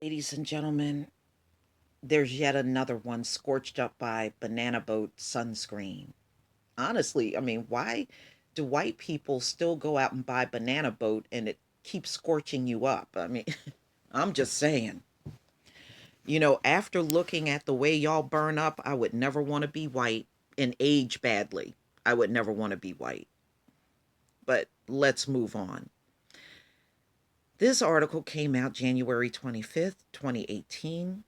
Ladies and gentlemen, there's yet another one scorched up by banana boat sunscreen. Honestly, I mean, why do white people still go out and buy banana boat and it keeps scorching you up? I mean, I'm just saying. After looking at the way y'all burn up, I would never want to be white and age badly. I would never want to be white. But let's move on. This article came out January 25th, 2018.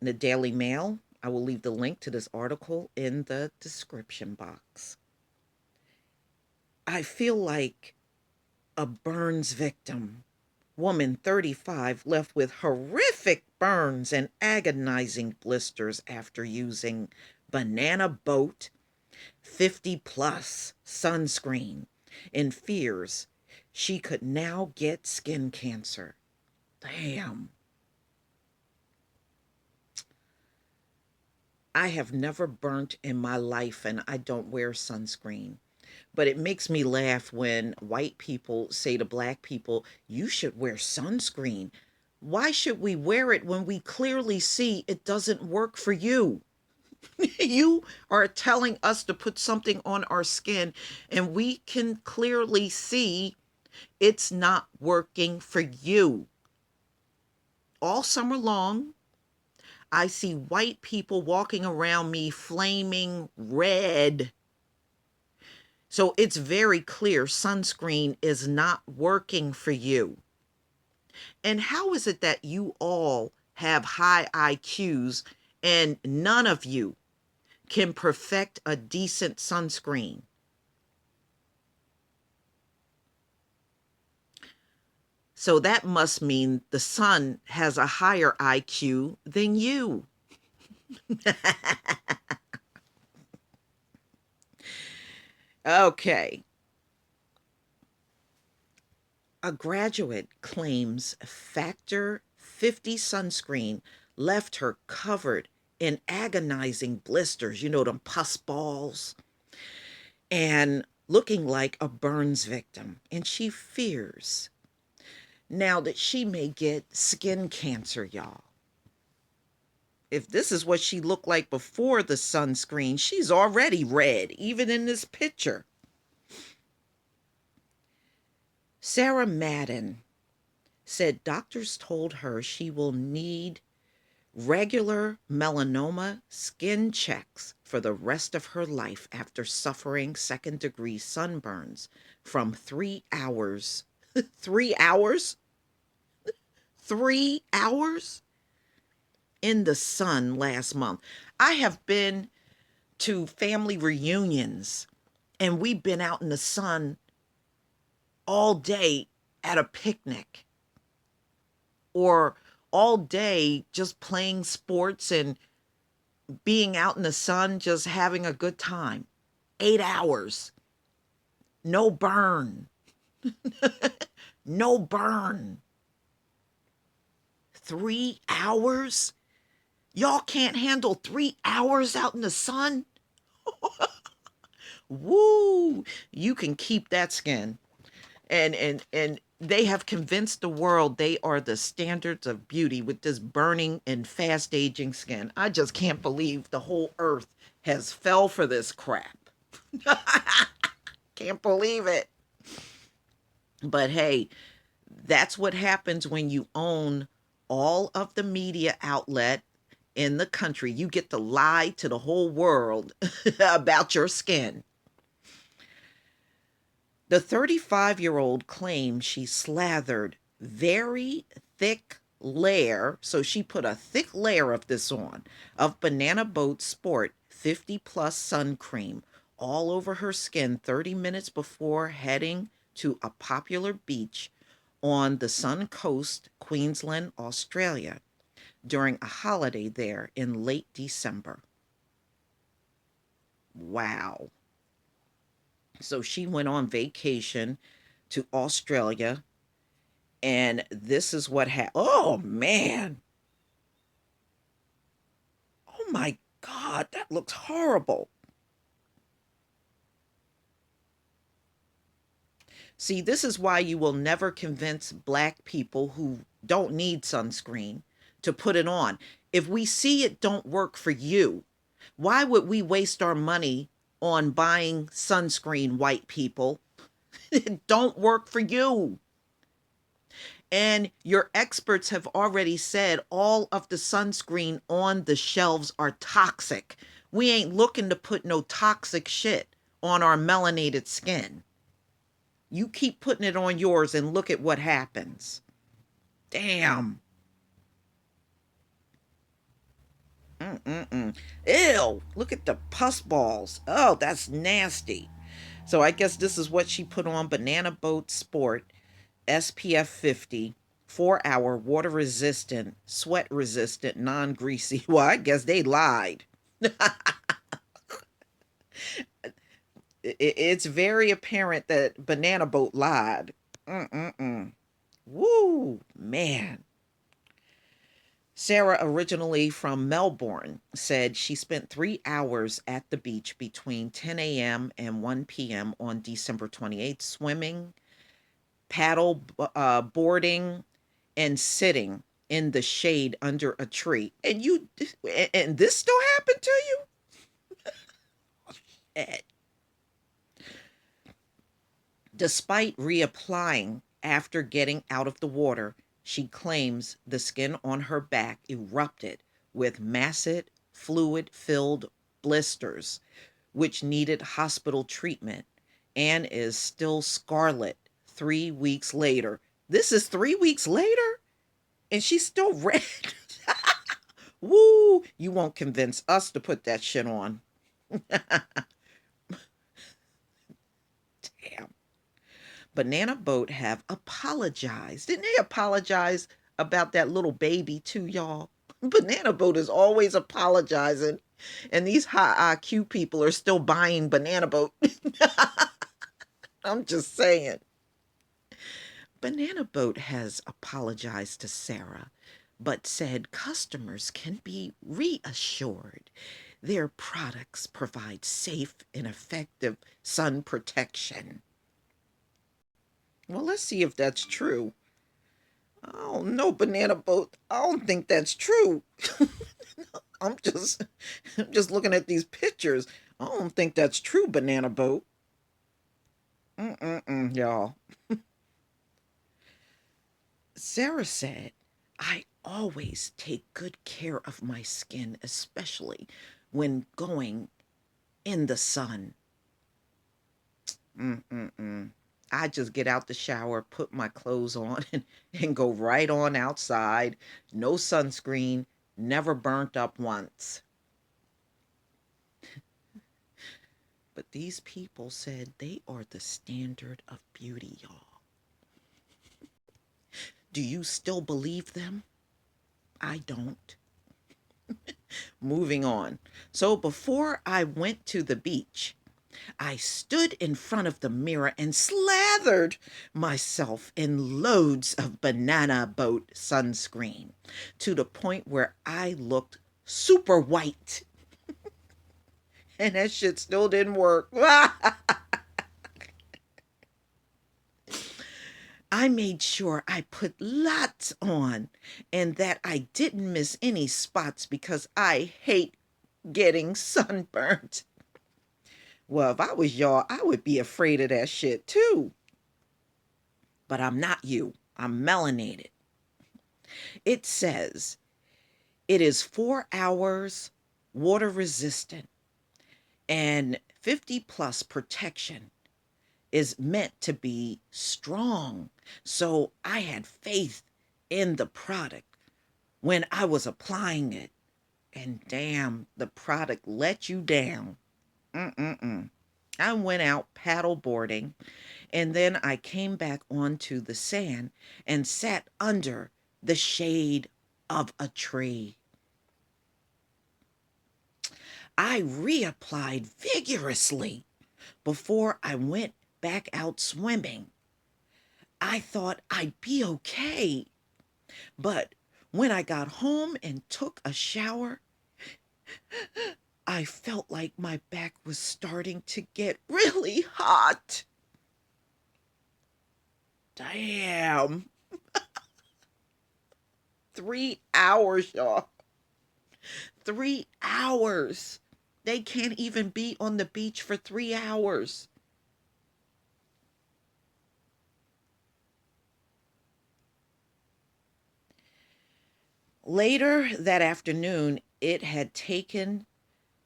In the Daily Mail. I will leave the link to this article in the description box. I feel like a burns victim. Woman 35 left with horrific burns and agonizing blisters after using banana boat 50 plus sunscreen in fears she could now get skin cancer. Damn. I have never burnt in my life and I don't wear sunscreen. But it makes me laugh when white people say to black people, you should wear sunscreen. Why should we wear it when we clearly see it doesn't work for you? You are telling us to put something on our skin and we can clearly see it's not working for you. All summer long, I see white people walking around me flaming red. So it's very clear sunscreen is not working for you. And how is it that you all have high IQs and none of you can perfect a decent sunscreen? So that must mean the sun has a higher IQ than you. Okay. A graduate claims Factor 50 sunscreen left her covered in agonizing blisters, them pus balls, and looking like a burns victim. And she fears now that she may get skin cancer, y'all. If this is what she looked like before the sunscreen, she's already red, even in this picture. Sarah Madden said doctors told her she will need regular melanoma skin checks for the rest of her life after suffering second-degree sunburns from 3 hours. 3 hours? 3 hours in the sun last month. I have been to family reunions and we've been out in the sun all day at a picnic or all day just playing sports and being out in the sun, just having a good time. 8 hours. No burn. No burn. 3 hours? Y'all can't handle 3 hours out in the sun? Woo! You can keep that skin. And they have convinced the world they are the standards of beauty with this burning and fast aging skin. I just can't believe the whole earth has fell for this crap. Can't believe it. But hey, that's what happens when you own all of the media outlet in the country. You get to lie to the whole world about your skin. The 35-year-old claims she slathered very thick layer, so she put a thick layer of this on, of Banana Boat Sport 50 plus sun cream all over her skin 30 minutes before heading to a popular beach on the Sun Coast, Queensland, Australia, during a holiday there in late December. Wow. So she went on vacation to Australia, and this is what happened. Oh, man. Oh, my God. That looks horrible. See, this is why you will never convince black people who don't need sunscreen to put it on. If we see it don't work for you, why would we waste our money on buying sunscreen, white people? It don't work for you. And your experts have already said all of the sunscreen on the shelves are toxic. We ain't looking to put no toxic shit on our melanated skin. You keep putting it on yours and look at what happens. Damn. Mm-mm-mm. Ew. Look at the pus balls. Oh, that's nasty. So I guess this is what she put on Banana Boat Sport SPF 50, 4 hour, water resistant, sweat resistant, non greasy. Well, I guess they lied. It's very apparent that Banana Boat lied. Mm-mm-mm. Woo, man. Sarah, originally from Melbourne, said she spent 3 hours at the beach between 10 a.m. and 1 p.m. on December 28th, swimming, paddle boarding, and sitting in the shade under a tree. And this still happened to you? Eh, Despite reapplying after getting out of the water, she claims the skin on her back erupted with massive fluid filled blisters, which needed hospital treatment and is still scarlet 3 weeks later. This is 3 weeks later? And she's still red. Woo! You won't convince us to put that shit on. Damn. Banana Boat have apologized. Didn't they apologize about that little baby too, y'all? Banana Boat is always apologizing, and these high IQ people are still buying Banana Boat. I'm just saying. Banana Boat has apologized to Sarah, but said customers can be reassured their products provide safe and effective sun protection. Well, let's see if that's true. Oh no, Banana Boat. I don't think that's true. I'm just I'm just looking at these pictures. I don't think that's true, Banana Boat. Mm-mm-mm, y'all. Sarah said, I always take good care of my skin, especially when going in the sun. Mm-mm-mm. I just get out the shower, put my clothes on, and go right on outside. No sunscreen, never burnt up once. But these people said they are the standard of beauty, y'all. Do you still believe them? I don't. Moving on. So before I went to the beach, I stood in front of the mirror and slathered myself in loads of Banana Boat sunscreen to the point where I looked super white. And that shit still didn't work. I made sure I put lots on and that I didn't miss any spots because I hate getting sunburnt. Well, if I was y'all, I would be afraid of that shit too. But I'm not you. I'm melanated. It says it is 4 hours, water resistant, and 50 plus protection is meant to be strong. So I had faith in the product when I was applying it. And damn, the product let you down. Mm-mm-mm. I went out paddle boarding and then I came back onto the sand and sat under the shade of a tree. I reapplied vigorously before I went back out swimming. I thought I'd be okay. But when I got home and took a shower, I felt like my back was starting to get really hot. Damn. 3 hours, y'all. 3 hours. They can't even be on the beach for 3 hours. Later that afternoon, it had taken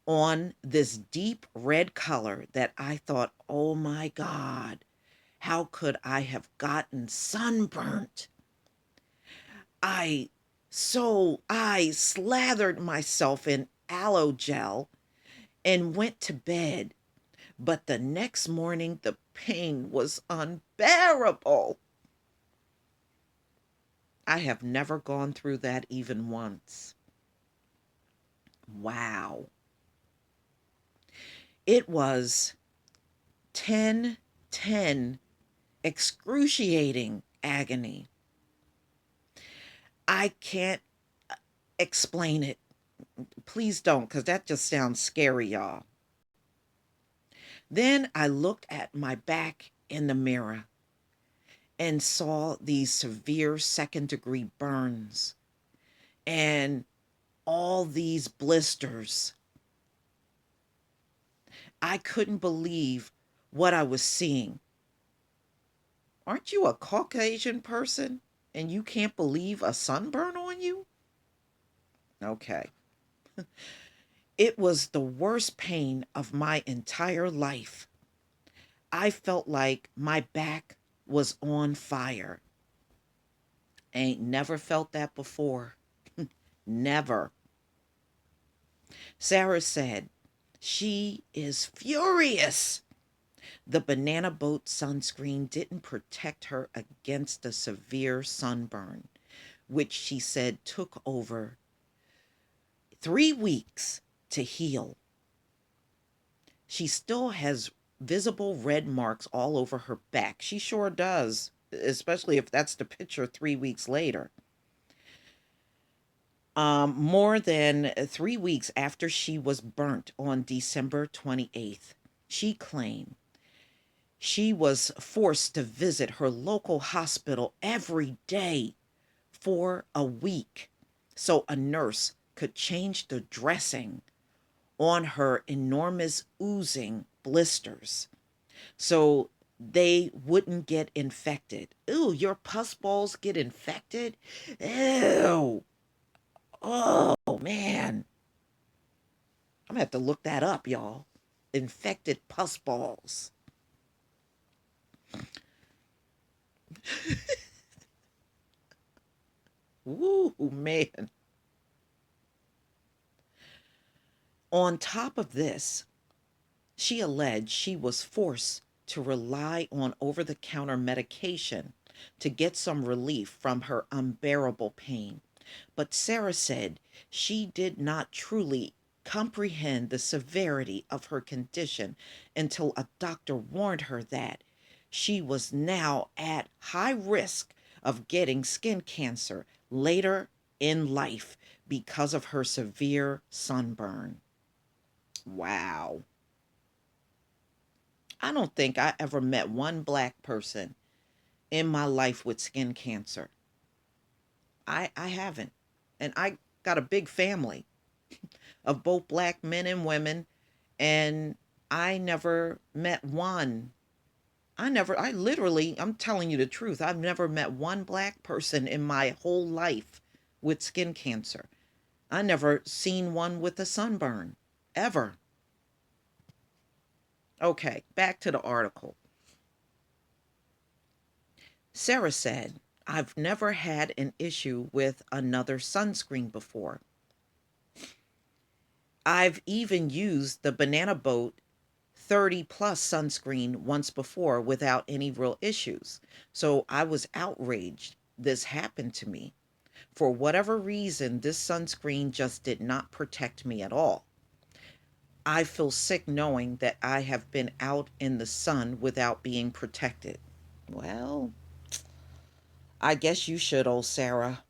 on this deep red color that I thought, oh my God, how could I have gotten sunburnt? I I slathered myself in aloe gel and went to bed. But the next morning, the pain was unbearable. I have never gone through that even once. Wow. It was 10, excruciating agony. I can't explain it. Please don't, because that just sounds scary, y'all. Then I looked at my back in the mirror and saw these severe second-degree burns and all these blisters. I couldn't believe what I was seeing. Aren't you a Caucasian person and you can't believe a sunburn on you? Okay. It was the worst pain of my entire life. I felt like my back was on fire. Ain't never felt that before. Never. Sarah said she is furious. The banana boat sunscreen didn't protect her against the severe sunburn, which she said took over 3 weeks to heal. She still has visible red marks all over her back. She sure does, especially if that's the picture 3 weeks later. More than 3 weeks after she was burnt on December 28th, she claimed she was forced to visit her local hospital every day for a week so a nurse could change the dressing on her enormous oozing blisters so they wouldn't get infected. Ooh, your pus balls get infected? Ew. Oh, man. I'm gonna have to look that up, y'all. Infected pus balls. Ooh, man. On top of this, she alleged she was forced to rely on over the counter medication to get some relief from her unbearable pain. But Sarah said she did not truly comprehend the severity of her condition until a doctor warned her that she was now at high risk of getting skin cancer later in life because of her severe sunburn. Wow. I don't think I ever met one black person in my life with skin cancer. I haven't. And I got a big family of both black men and women, and I never met one. I literally, I'm telling you the truth, I've never met one black person in my whole life with skin cancer. I never seen one with a sunburn, ever. Okay, back to the article. Sarah said, I've never had an issue with another sunscreen before. I've even used the Banana Boat 30 plus sunscreen once before without any real issues. So I was outraged this happened to me. For whatever reason, this sunscreen just did not protect me at all. I feel sick knowing that I have been out in the sun without being protected. Well, I guess you should, old Sarah.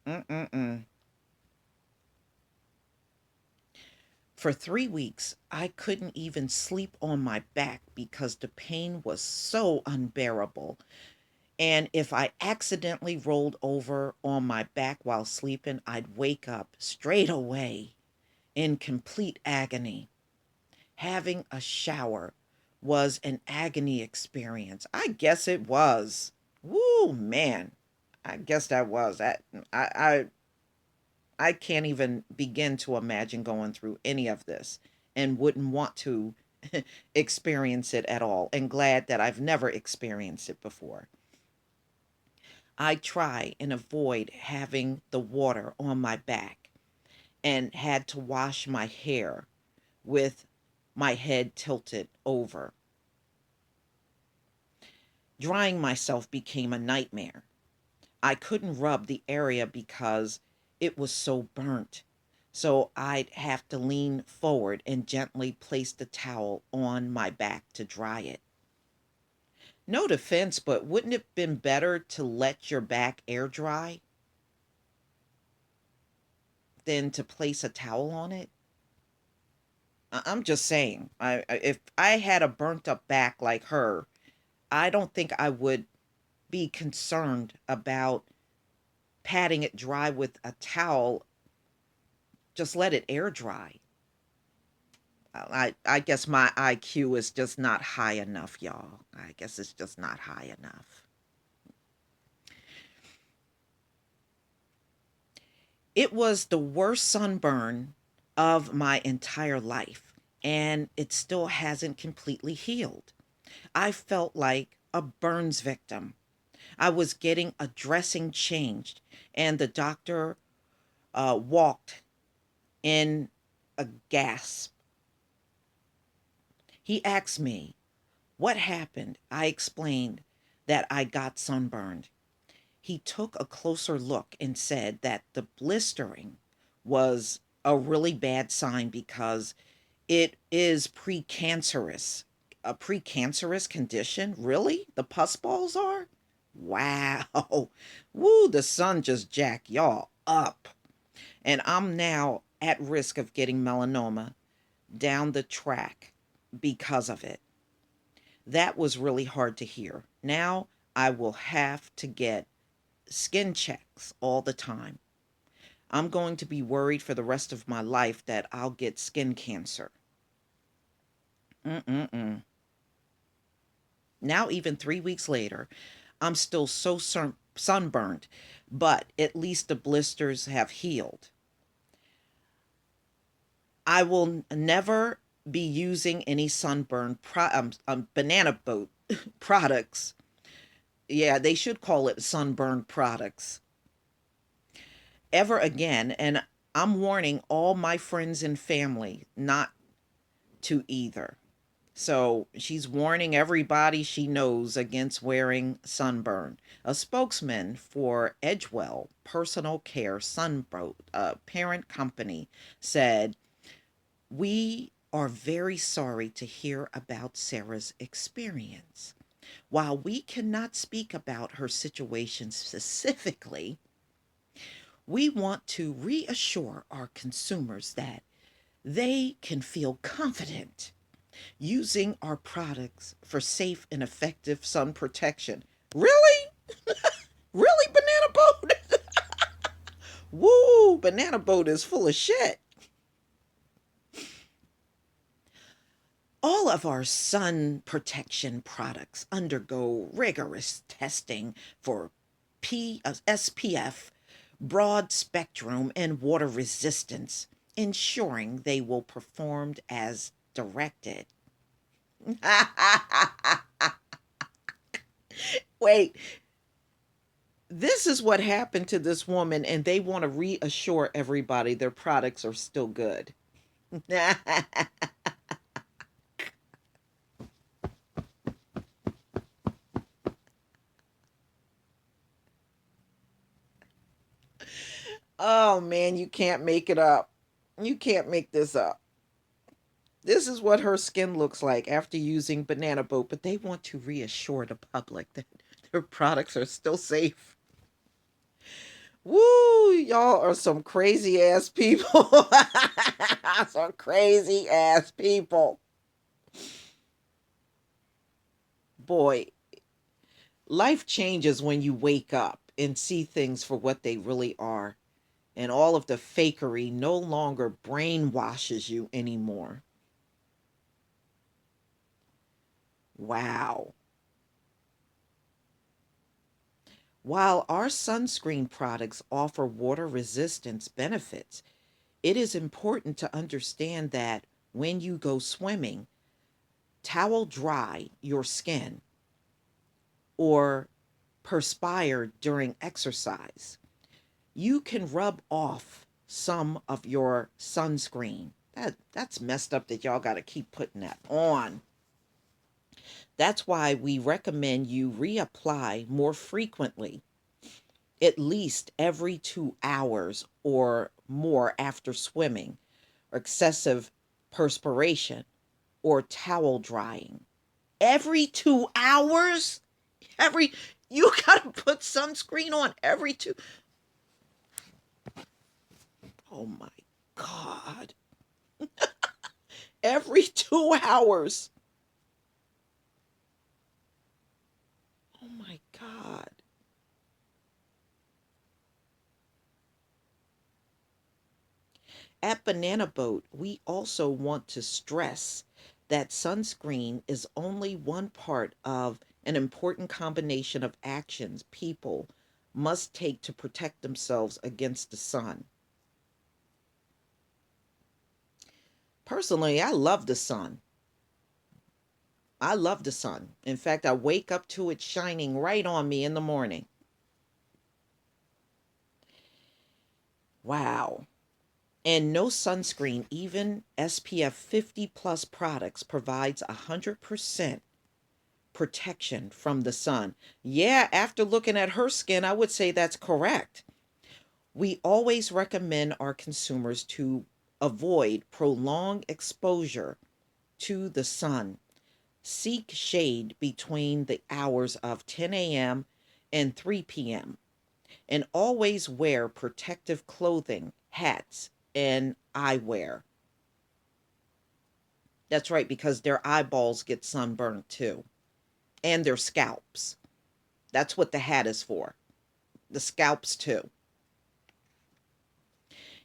Mm-mm-mm. For 3 weeks, I couldn't even sleep on my back because the pain was so unbearable. And if I accidentally rolled over on my back while sleeping, I'd wake up straight away in complete agony. Having a shower was an agony experience. I guess it was. Woo, man. I guess that was. I I can't even begin to imagine going through any of this and wouldn't want to experience it at all. And glad that I've never experienced it before. I try and avoid having the water on my back and had to wash my hair with my head tilted over. Drying myself became a nightmare. I couldn't rub the area because it was so burnt. So I'd have to lean forward and gently place the towel on my back to dry it. No defense, but wouldn't it have been better to let your back air dry than to place a towel on it? I'm just saying, if I had a burnt up back like her, I don't think I would be concerned about patting it dry with a towel. Just let it air dry. I guess my IQ is just not high enough, y'all. I guess it's just not high enough. It was the worst sunburn of my entire life, and it still hasn't completely healed. I felt like a burns victim. I was getting a dressing changed, and the doctor walked in a gasp. He asked me, "What happened?" I explained that I got sunburned. He took a closer look and said that the blistering was a really bad sign because it is precancerous. A precancerous condition? Really? The pus balls are? Wow. Woo, the sun just jacked y'all up. And I'm now at risk of getting melanoma down the track because of it. That was really hard to hear. Now I will have to get skin checks all the time. I'm going to be worried for the rest of my life that I'll get skin cancer. Mm-mm-mm. Now, even 3 weeks later, I'm still so sunburned, but at least the blisters have healed. I will never be using any banana boat products. Yeah, they should call it sunburn products ever again. And I'm warning all my friends and family not to either. So she's warning everybody she knows against wearing sunburn. A spokesman for Edgewell Personal Care Sunboat, parent company, said, "We are very sorry to hear about Sarah's experience. While we cannot speak about her situation specifically, we want to reassure our consumers that they can feel confident using our products for safe and effective sun protection." Really? Really, Banana Boat? Woo, Banana Boat is full of shit. All of our sun protection products undergo rigorous testing for SPF, broad spectrum, and water resistance, ensuring they will perform as directed. Wait, this is what happened to this woman, and they want to reassure everybody their products are still good. Oh man, you can't make it up. You can't make this up. This is what her skin looks like after using Banana Boat, but they want to reassure the public that their products are still safe. Woo, y'all are some crazy ass people. Some crazy ass people. Boy, Life changes when you wake up and see things for what they really are, and all of the fakery no longer brainwashes you anymore. Wow. While our sunscreen products offer water resistance benefits, it is important to understand that when you go swimming, towel dry your skin or perspire during exercise. You can rub off some of your sunscreen. That's messed up that y'all got to keep putting that on. That's why we recommend you reapply more frequently, at least every 2 hours or more after swimming, or excessive perspiration, or towel drying. Every 2 hours? Every You gotta put sunscreen on every two. Oh my God. Every 2 hours. Oh my God. At Banana Boat, we also want to stress that sunscreen is only one part of an important combination of actions people must take to protect themselves against the sun. Personally, I love the sun. I love the sun. In fact, I wake up to it shining right on me in the morning. Wow. And no sunscreen, even SPF 50 plus products, provides 100% protection from the sun. Yeah, after looking at her skin, I would say that's correct. We always recommend our consumers to avoid prolonged exposure to the sun. Seek shade between the hours of 10 a.m. and 3 p.m. And always wear protective clothing, hats, and eyewear. That's right, because their eyeballs get sunburned too, and their scalps. That's what the hat is for. The scalps too.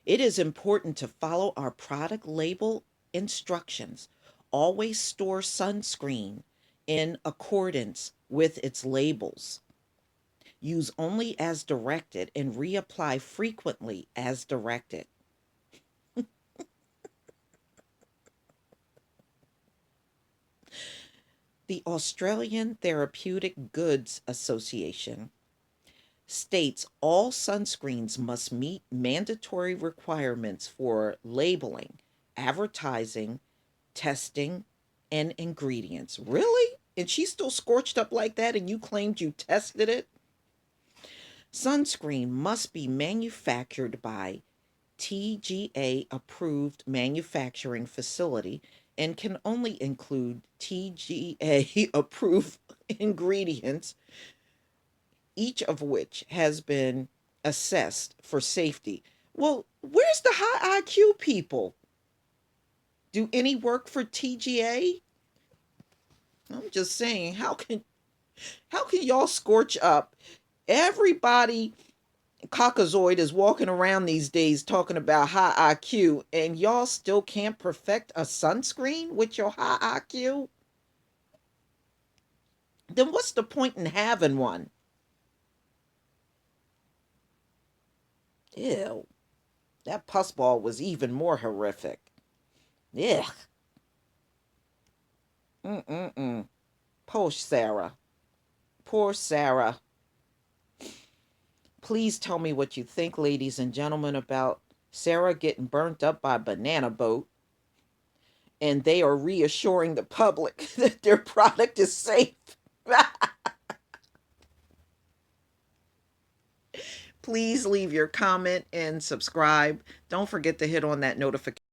It is important to follow our product label instructions. Always store sunscreen in accordance with its labels. Use only as directed and reapply frequently as directed. The Australian Therapeutic Goods Association states all sunscreens must meet mandatory requirements for labeling, advertising, testing, and ingredients. Really? And she's still scorched up like that, and you claimed you tested it? Sunscreen must be manufactured by TGA approved manufacturing facility and can only include TGA approved ingredients, each of which has been assessed for safety. Well, where's the high IQ people? Do any work for TGA? I'm just saying, how can y'all scorch up? Everybody caucasoid is walking around these days talking about high IQ, and y'all still can't perfect a sunscreen with your high IQ? Then what's the point in having one? Ew. That pussball was even more horrific. Ugh. Mm-mm-mm. Poor Sarah. Poor Sarah. Please tell me what you think, ladies and gentlemen, about Sarah getting burnt up by a banana boat, and they are reassuring the public that their product is safe. Please leave your comment and subscribe. Don't forget to hit on that notification